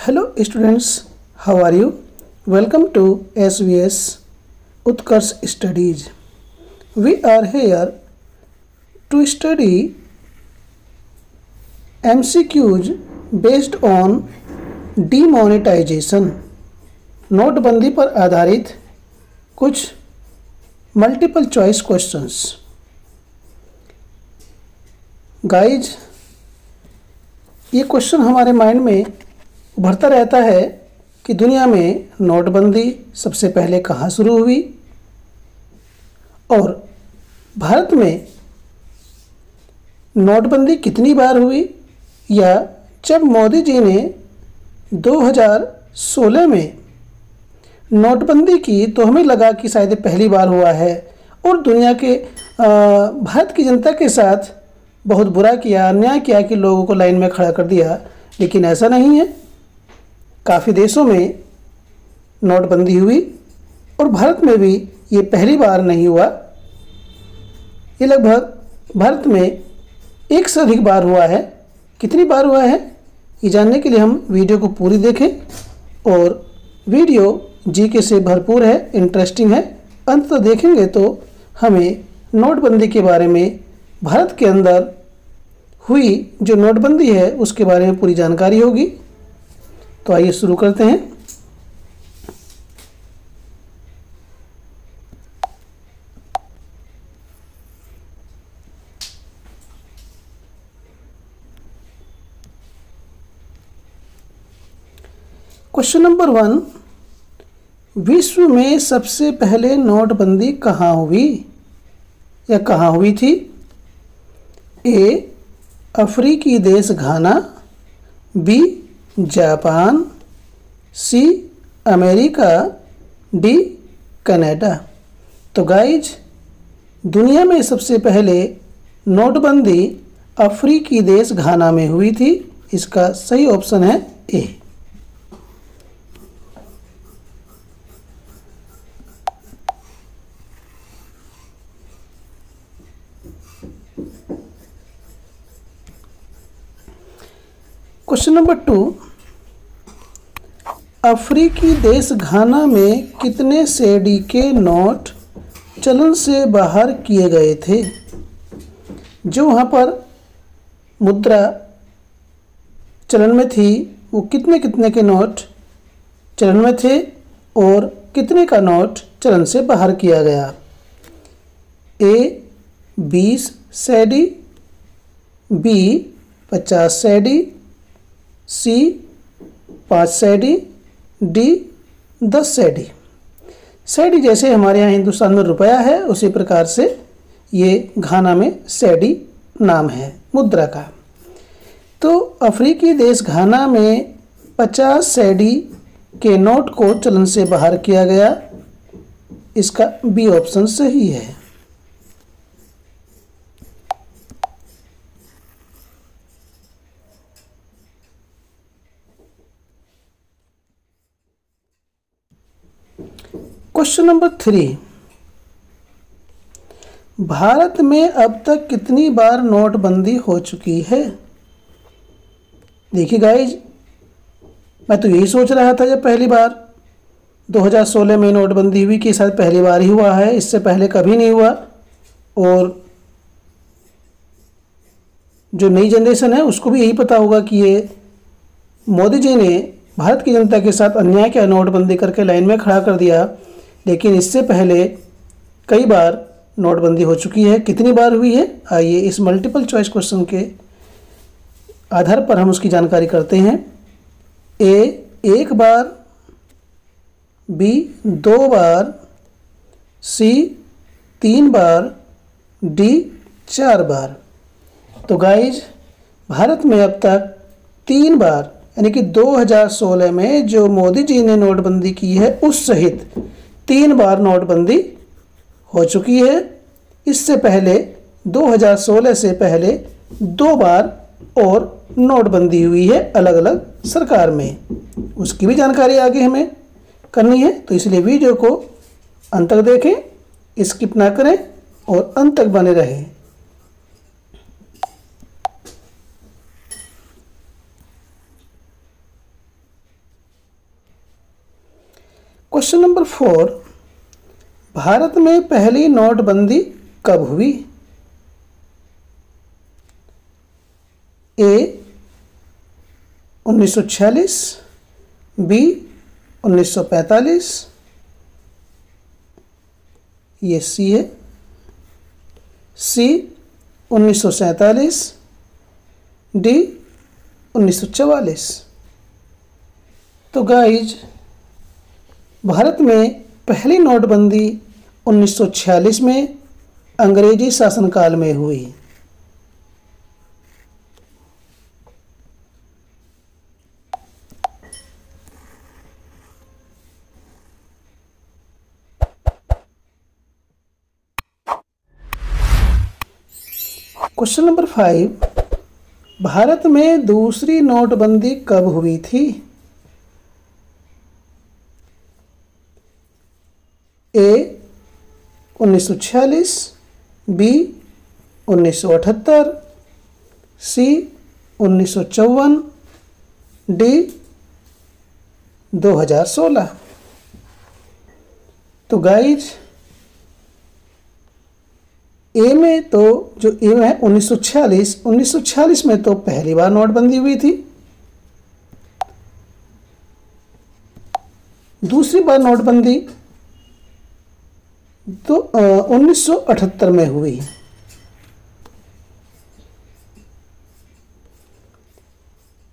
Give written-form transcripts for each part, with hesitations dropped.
Hello students, how are you? Welcome to SVS Utkarsh Studies. We are here to study MCQs based on demonetization. नोटबंदी पर आधारित कुछ multiple choice questions. Guys, ये question हमारे mind में उभरता रहता है कि दुनिया में नोटबंदी सबसे पहले कहाँ शुरू हुई और भारत में नोटबंदी कितनी बार हुई, या जब मोदी जी ने 2016 में नोटबंदी की तो हमें लगा कि शायद पहली बार हुआ है और दुनिया के भारत की जनता के साथ बहुत बुरा किया, अन्याय किया कि लोगों को लाइन में खड़ा कर दिया। लेकिन ऐसा नहीं है। काफ़ी देशों में नोटबंदी हुई और भारत में भी ये पहली बार नहीं हुआ। ये लगभग भारत में एक से अधिक बार हुआ है। कितनी बार हुआ है ये जानने के लिए हम वीडियो को पूरी देखें, और वीडियो जीके से भरपूर है, इंटरेस्टिंग है। अंत तक देखेंगे तो हमें नोटबंदी के बारे में, भारत के अंदर हुई जो नोटबंदी है उसके बारे में पूरी जानकारी होगी। तो आइए शुरू करते हैं। क्वेश्चन नंबर 1, विश्व में सबसे पहले नोटबंदी कहाँ हुई या कहाँ हुई थी? ए, अफ्रीकी देश घाना, बी, जापान, सी, अमेरिका, डी, कनाडा। तो गाइज, दुनिया में सबसे पहले नोटबंदी अफ्रीकी देश घाना में हुई थी। इसका सही ऑप्शन है ए। क्वेश्चन नंबर 2, अफ्रीकी देश घाना में कितने सेडी के नोट चलन से बाहर किए गए थे? जो वहाँ पर मुद्रा चलन में थी वो कितने कितने के नोट चलन में थे और कितने का नोट चलन से बाहर किया गया? ए, 20 सेडी, बी, 50 सेडी, सी, 5 सेडी, डी, 10 सेडी। सेडी जैसे हमारे यहाँ हिंदुस्तान में रुपया है, उसी प्रकार से ये घाना में सेडी नाम है मुद्रा का। तो अफ्रीकी देश घाना में 50 सेडी के नोट को चलन से बाहर किया गया। इसका बी ऑप्शन सही है। क्वेश्चन नंबर 3, भारत में अब तक कितनी बार नोटबंदी हो चुकी है? देखिए गाइज, मैं तो यही सोच रहा था जब पहली बार 2016 में नोटबंदी हुई कि शायद पहली बार ही हुआ है, इससे पहले कभी नहीं हुआ। और जो नई जनरेशन है उसको भी यही पता होगा कि ये मोदी जी ने भारत की जनता के साथ अन्याय किया, नोटबंदी करके लाइन में खड़ा कर दिया। लेकिन इससे पहले कई बार नोटबंदी हो चुकी है। कितनी बार हुई है, आइए इस मल्टीपल चॉइस क्वेश्चन के आधार पर हम उसकी जानकारी करते हैं। ए, 1 बार, बी, 2 बार, सी, 3 बार, डी, 4 बार। तो गाइज, भारत में अब तक 3 बार, यानी कि 2016 में जो मोदी जी ने नोटबंदी की है उस सहित 3 बार नोटबंदी हो चुकी है। इससे पहले 2016 से पहले 2 बार और नोटबंदी हुई है अलग अलग सरकार में। उसकी भी जानकारी आगे हमें करनी है, तो इसलिए वीडियो को अंत तक देखें, स्किप ना करें और अंत तक बने रहें। क्वेश्चन नंबर 4, भारत में पहली नोटबंदी कब हुई? ए 1946, बी 1945, ये सी है, सी 1947, डी 1944। तो गाइज, भारत में पहली नोटबंदी 1946 में अंग्रेजी शासनकाल में हुई। क्वेश्चन नंबर 5, भारत में दूसरी नोटबंदी कब हुई थी? ए 1946, बी 1978, सी 1954, डी 2016। तो गाइज, ए में तो जो ए में है 1946 में तो पहली बार नोटबंदी हुई थी। दूसरी बार नोटबंदी तो 1978 में हुई।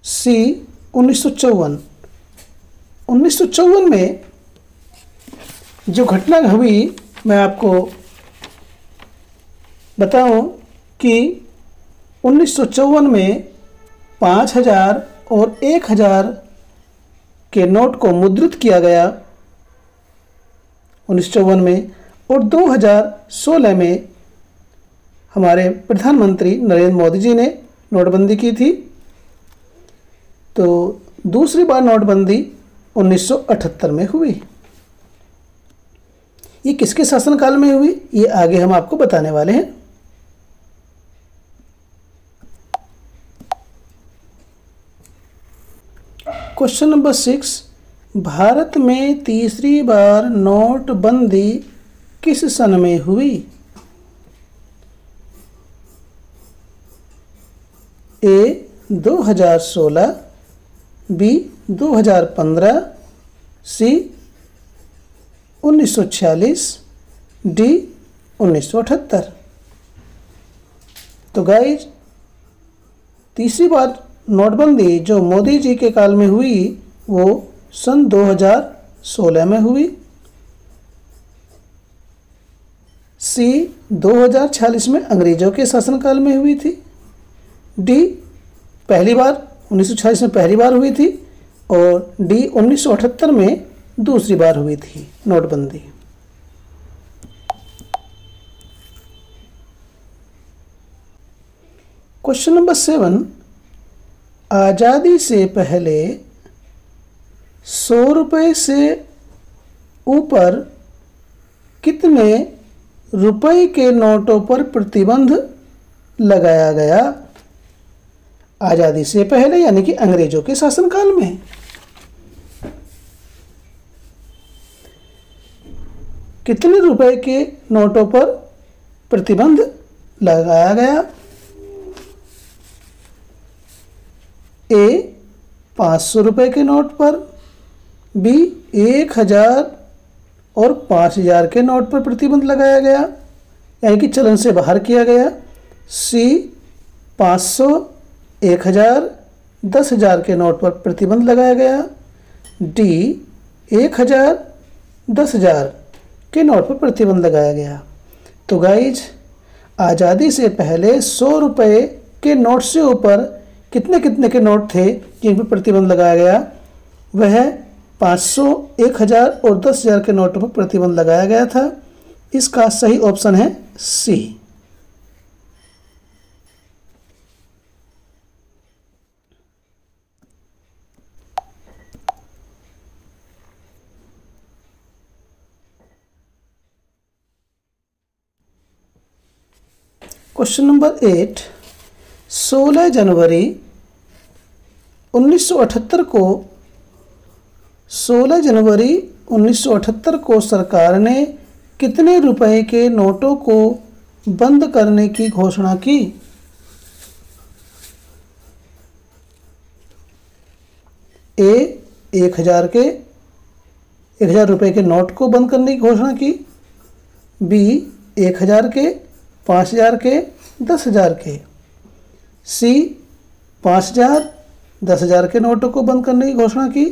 सी 1954 में जो घटना हुई, मैं आपको बताऊं कि 1954 में 5000 और 1000 के नोट को मुद्रित किया गया 1954 में, और 2016 में हमारे प्रधानमंत्री नरेंद्र मोदी जी ने नोटबंदी की थी। तो दूसरी बार नोटबंदी 1978 में हुई। ये किसके शासनकाल में हुई, ये आगे हम आपको बताने वाले हैं। क्वेश्चन नंबर 6, भारत में तीसरी बार नोटबंदी किस सन में हुई? ए 2016, बी 2015, सी 1946, डी 1978। तो गाइज, तीसरी बार नोटबंदी जो मोदी जी के काल में हुई वो सन 2016 में हुई। सी 2046 में अंग्रेजों के शासनकाल में हुई थी। डी पहली बार 1946 में पहली बार हुई थी, और डी 1978 में दूसरी बार हुई थी नोटबंदी। क्वेश्चन नंबर 7, आज़ादी से पहले 100 रुपये से ऊपर कितने रुपए के नोटों पर प्रतिबंध लगाया गया? आज़ादी से पहले यानी कि अंग्रेजों के शासनकाल में। कितने रुपए के नोटों पर प्रतिबंध लगाया गया? ए 500 रुपये के नोट पर, बी 1000 और 5000 के नोट पर प्रतिबंध लगाया गया यानी कि चलन से बाहर किया गया। सी 500, 1000, 10,000 के नोट पर प्रतिबंध लगाया गया। डी 1000, 10,000 के नोट पर प्रतिबंध लगाया गया। तो गाइज, आज़ादी से पहले 100 रुपये के नोट से ऊपर कितने कितने के नोट थे जिन पर प्रतिबंध लगाया गया? वह 500, 1000 और 10,000 के नोटों पर प्रतिबंध लगाया गया था। इसका सही ऑप्शन है सी। क्वेश्चन नंबर 8, 16 जनवरी 1978 को 16 जनवरी 1978 को सरकार ने कितने रुपए के नोटों को बंद करने की घोषणा की? ए 1000 रुपए के नोट को बंद करने की घोषणा की, बी 1000 के, 5000 के, 10,000 के, सी 5000, 10,000 के नोटों को बंद करने की घोषणा की,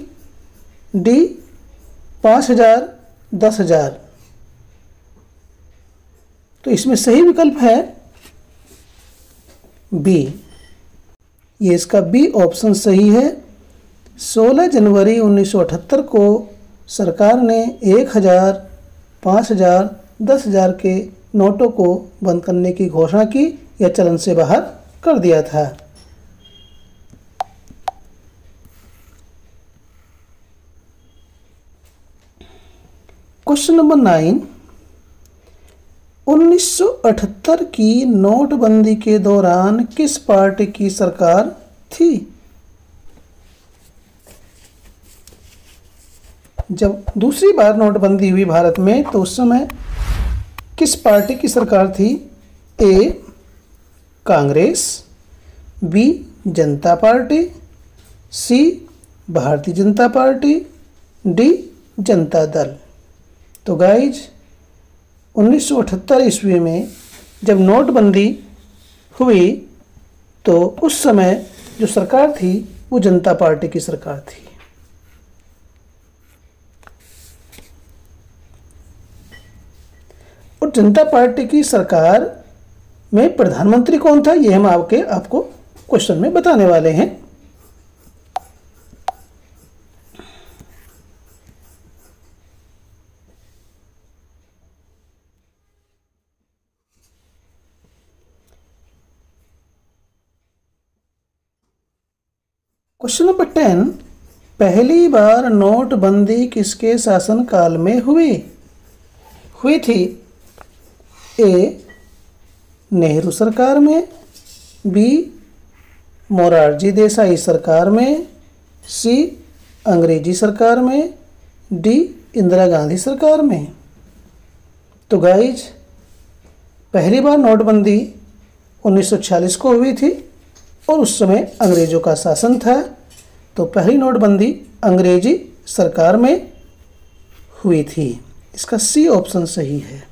डी 5000, 10,000। तो इसमें सही विकल्प है बी। ये इसका बी ऑप्शन सही है। 16 जनवरी 1978 को सरकार ने 1000, 5000, 10,000 के नोटों को बंद करने की घोषणा की या चलन से बाहर कर दिया था। क्वेश्चन नंबर 9, 1978 की नोटबंदी के दौरान किस पार्टी की सरकार थी? जब दूसरी बार नोटबंदी हुई भारत में तो उस समय किस पार्टी की सरकार थी? ए कांग्रेस, बी जनता पार्टी, सी भारतीय जनता पार्टी, डी जनता दल। तो गाइज 1978 ईस्वी में जब नोटबंदी हुई तो उस समय जो सरकार थी वो जनता पार्टी की सरकार थी। और जनता पार्टी की सरकार में प्रधानमंत्री कौन था ये हम आपको क्वेश्चन में बताने वाले हैं। क्वेश्चन नंबर 10, पहली बार नोटबंदी किसके शासनकाल में हुई थी? ए नेहरू सरकार में, बी मोरारजी देसाई सरकार में, सी अंग्रेजी सरकार में, डी इंदिरा गांधी सरकार में। तो गाइज पहली बार नोटबंदी 1946 को हुई थी और उस समय अंग्रेजों का शासन था। तो पहली नोटबंदी अंग्रेजी सरकार में हुई थी। इसका सी ऑप्शन सही है।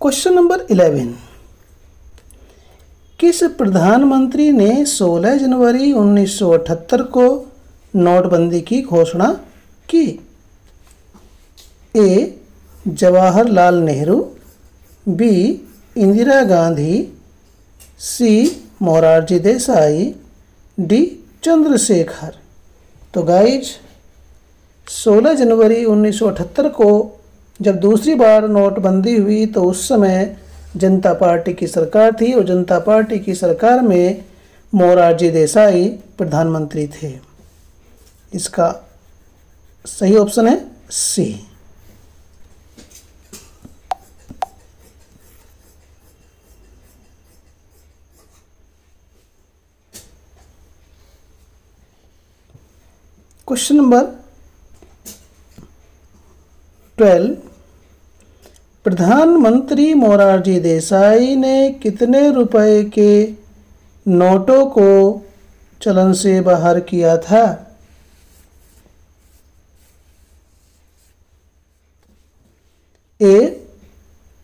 क्वेश्चन नंबर 11, किस प्रधानमंत्री ने 16 जनवरी 1978 को नोटबंदी की घोषणा की? ए जवाहरलाल नेहरू, बी इंदिरा गांधी, सी मोरारजी देसाई, डी चंद्रशेखर। तो गाइज 16 जनवरी 1978 को जब दूसरी बार नोटबंदी हुई तो उस समय जनता पार्टी की सरकार थी और जनता पार्टी की सरकार में मोरारजी देसाई प्रधानमंत्री थे। इसका सही ऑप्शन है सी। क्वेश्चन नंबर 12, प्रधानमंत्री मोरारजी देसाई ने कितने रुपए के नोटों को चलन से बाहर किया था? ए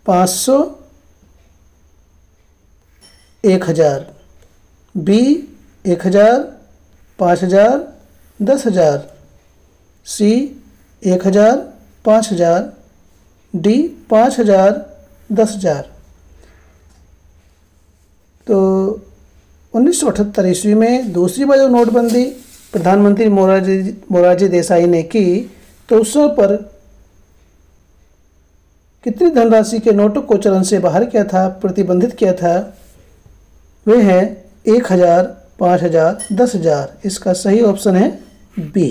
500, 1000, बी 1000, 5000, 10,000, सी 1000, 5000, डी 5000, 10,000। तो 1978 ईस्वी में दूसरी बार जो नोटबंदी प्रधानमंत्री मोरारजी देसाई ने की तो उस पर कितनी धनराशि के नोटों को चलन से बाहर किया था, प्रतिबंधित किया था? वे हैं 1000, 5000, 10,000। इसका सही ऑप्शन है बी।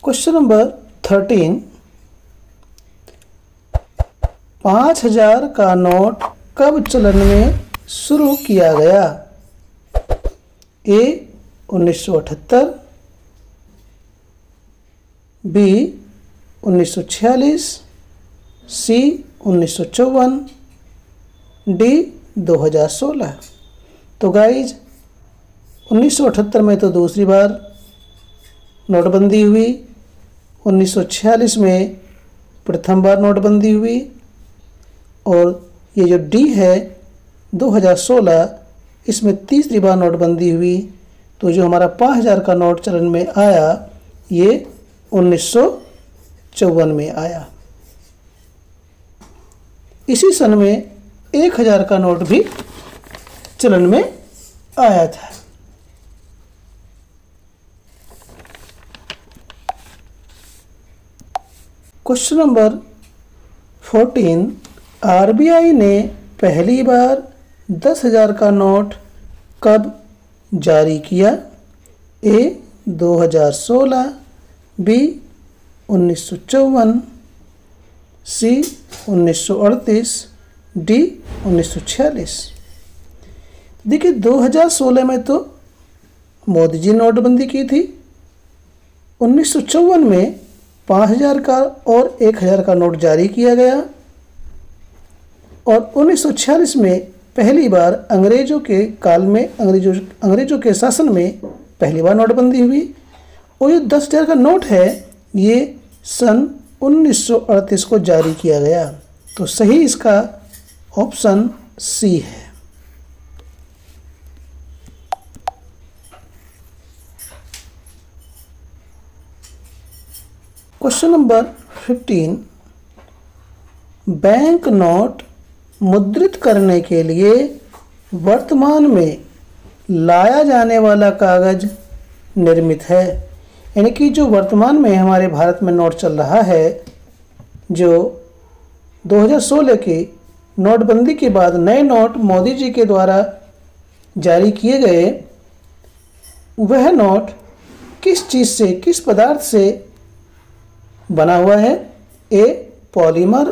क्वेश्चन नंबर 13, 5000 का नोट कब चलन में शुरू किया गया? ए 1978, बी 1946, सी 1954, डी 2016। तो गाइज 1978 में तो दूसरी बार नोटबंदी हुई, 1946 में प्रथम बार नोटबंदी हुई, और ये जो डी है 2016, इसमें तीसरी बार नोटबंदी हुई। तो जो हमारा 5000 का नोट चलन में आया ये 1954 में आया। इसी सन में 1000 का नोट भी चलन में आया था। क्वेश्चन नंबर 14, आरबीआई ने पहली बार 10,000 का नोट कब जारी किया? ए 2016, बी 1954, सी 1938, डी 1946। देखिए 2016 में तो मोदी जी नोटबंदी की थी, 1954 में 5000 का और 1000 का नोट जारी किया गया, और 1946 में पहली बार अंग्रेजों के काल में अंग्रेजों के शासन में पहली बार नोटबंदी हुई। और ये 10,000 का नोट है ये सन 1938 को जारी किया गया। तो सही इसका ऑप्शन सी है। क्वेश्चन नंबर 15, बैंक नोट मुद्रित करने के लिए वर्तमान में लाया जाने वाला कागज निर्मित है। यानी कि जो वर्तमान में हमारे भारत में नोट चल रहा है, जो 2016 की नोटबंदी के बाद नए नोट मोदी जी के द्वारा जारी किए गए, वह नोट किस चीज़ से, किस पदार्थ से बना हुआ है? ए पॉलीमर,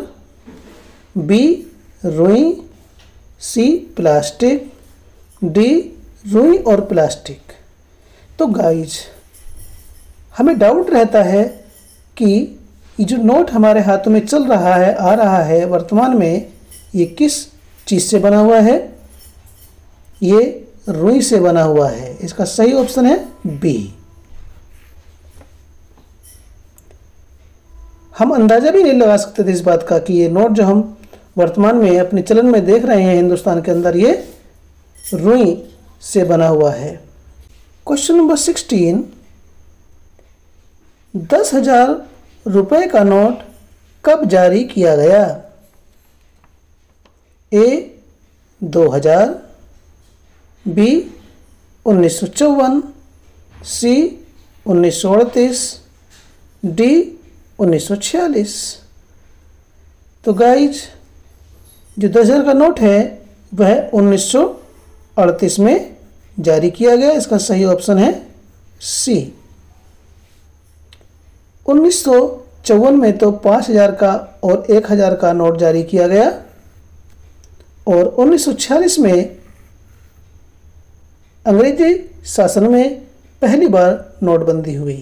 बी रुई, सी प्लास्टिक, डी रुई और प्लास्टिक। तो गाइज हमें डाउट रहता है कि ये जो नोट हमारे हाथों में चल रहा है, आ रहा है वर्तमान में, ये किस चीज़ से बना हुआ है? ये रुई से बना हुआ है। इसका सही ऑप्शन है बी। हम अंदाज़ा भी नहीं लगा सकते थे इस बात का कि ये नोट जो हम वर्तमान में अपने चलन में देख रहे हैं हिंदुस्तान के अंदर, ये रुई से बना हुआ है। क्वेश्चन नंबर 16, 10,000 रुपये का नोट कब जारी किया गया? ए 2000, बी 1954, सी 1938, डी 1946। तो गाइज जो 10,000 का नोट है वह 1938 में जारी किया गया। इसका सही ऑप्शन है सी। 1954 में तो 5,000 का और 1,000 का नोट जारी किया गया, और 1946 में अंग्रेजी शासन में पहली बार नोटबंदी हुई।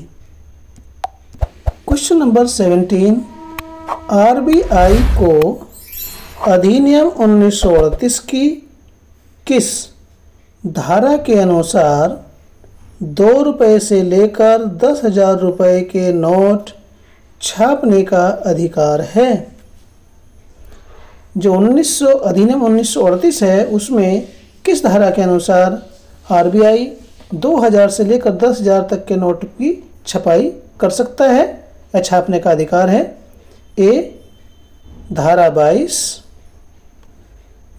क्वेश्चन नंबर 17, आरबीआई को अधिनियम 1938 की किस धारा के अनुसार 2 रुपये से लेकर 10,000 रुपये के नोट छापने का अधिकार है? जो अधिनियम 1938 है उसमें किस धारा के अनुसार आरबीआई 2,000 से लेकर 10,000 तक के नोट की छपाई कर सकता है या छापने का अधिकार है? ए धारा 22,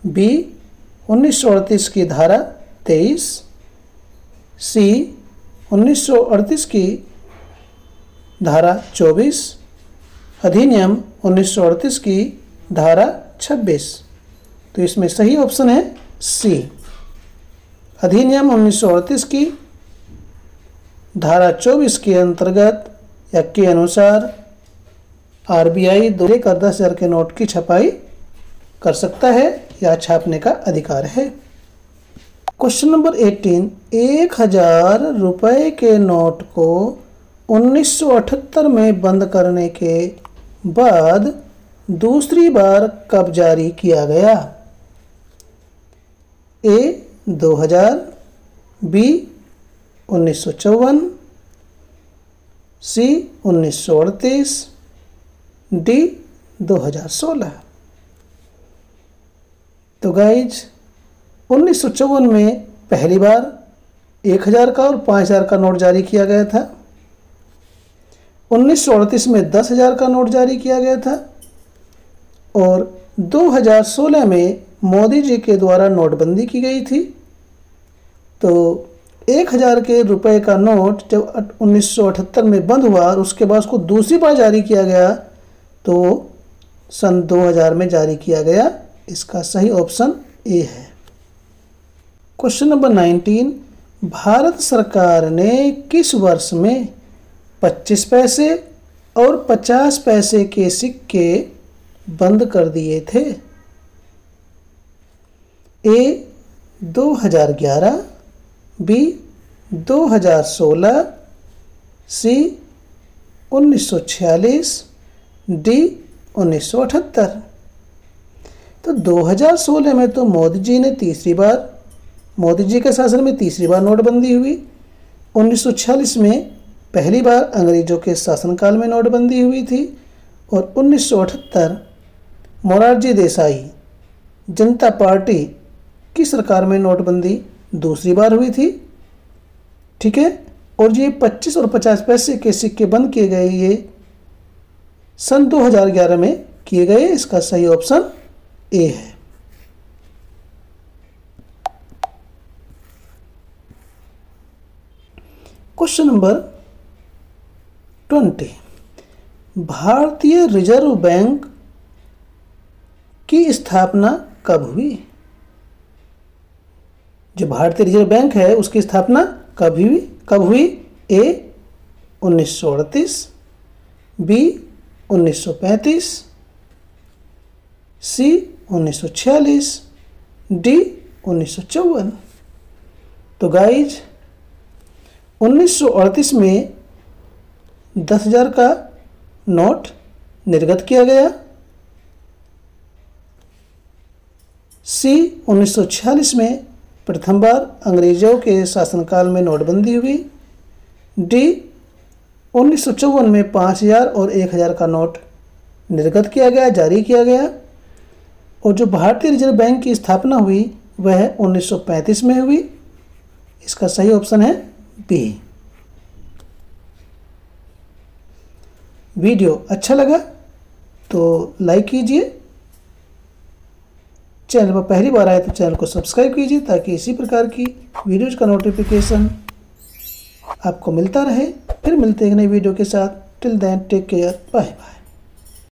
बी 1938 की धारा 23, सी 1938 की धारा 24, अधिनियम 1938 की धारा 26। तो इसमें सही ऑप्शन है सी। अधिनियम 1938 की धारा 24 के अंतर्गत या के अनुसार आरबीआई 10,000 के नोट की छपाई कर सकता है या छापने का अधिकार है। क्वेश्चन नंबर 18, 1,000 रुपये के नोट को 1978 में बंद करने के बाद दूसरी बार कब जारी किया गया? ए 2000, बी 1954, सी 1938, डी 2016। तो गाइज 1954 में पहली बार 1,000 का और 5,000 का नोट जारी किया गया था। 1938 में 10,000 का नोट जारी किया गया था और 2016 में मोदी जी के द्वारा नोटबंदी की गई थी। तो 1,000 के रुपए का नोट जब 1978 में बंद हुआ और उसके बाद उसको दूसरी बार जारी किया गया तो सन 2000 में जारी किया गया। इसका सही ऑप्शन ए है। क्वेश्चन नंबर 19, भारत सरकार ने किस वर्ष में 25 पैसे और 50 पैसे के सिक्के बंद कर दिए थे? ए 2011, बी 2016, सी 1946, डी 1978। तो 2016 में तो मोदी जी के शासन में तीसरी बार नोटबंदी हुई। 1946 में पहली बार अंग्रेजों के शासनकाल में नोटबंदी हुई थी और 1978 मोरारजी देसाई जनता पार्टी की सरकार में नोटबंदी दूसरी बार हुई थी। ठीक है, और ये 25 और 50 पैसे के सिक्के बंद किए गए, ये सन 2011 में किए गए। इसका सही ऑप्शन ए है। क्वेश्चन नंबर 20, भारतीय रिजर्व बैंक की स्थापना कब हुई? जो भारतीय रिजर्व बैंक है उसकी स्थापना कब हुई? ए 1938, बी 1935, सी 1946, डी 1954। तो गाइज 1938 में 10,000 का नोट निर्गत किया गया। सी 1946 में प्रथम बार अंग्रेजों के शासनकाल में नोटबंदी हुई। डी 1954 में 5,000 और 1,000 का नोट निर्गत किया गया, जारी किया गया। और जो भारतीय रिजर्व बैंक की स्थापना हुई वह 1935 में हुई। इसका सही ऑप्शन है बी। वीडियो अच्छा लगा तो लाइक कीजिए, चैनल पर पहली बार आए तो चैनल को सब्सक्राइब कीजिए ताकि इसी प्रकार की वीडियोज़ का नोटिफिकेशन आपको मिलता रहे। फिर मिलते हैं एक नई वीडियो के साथ। Till then take care, bye bye.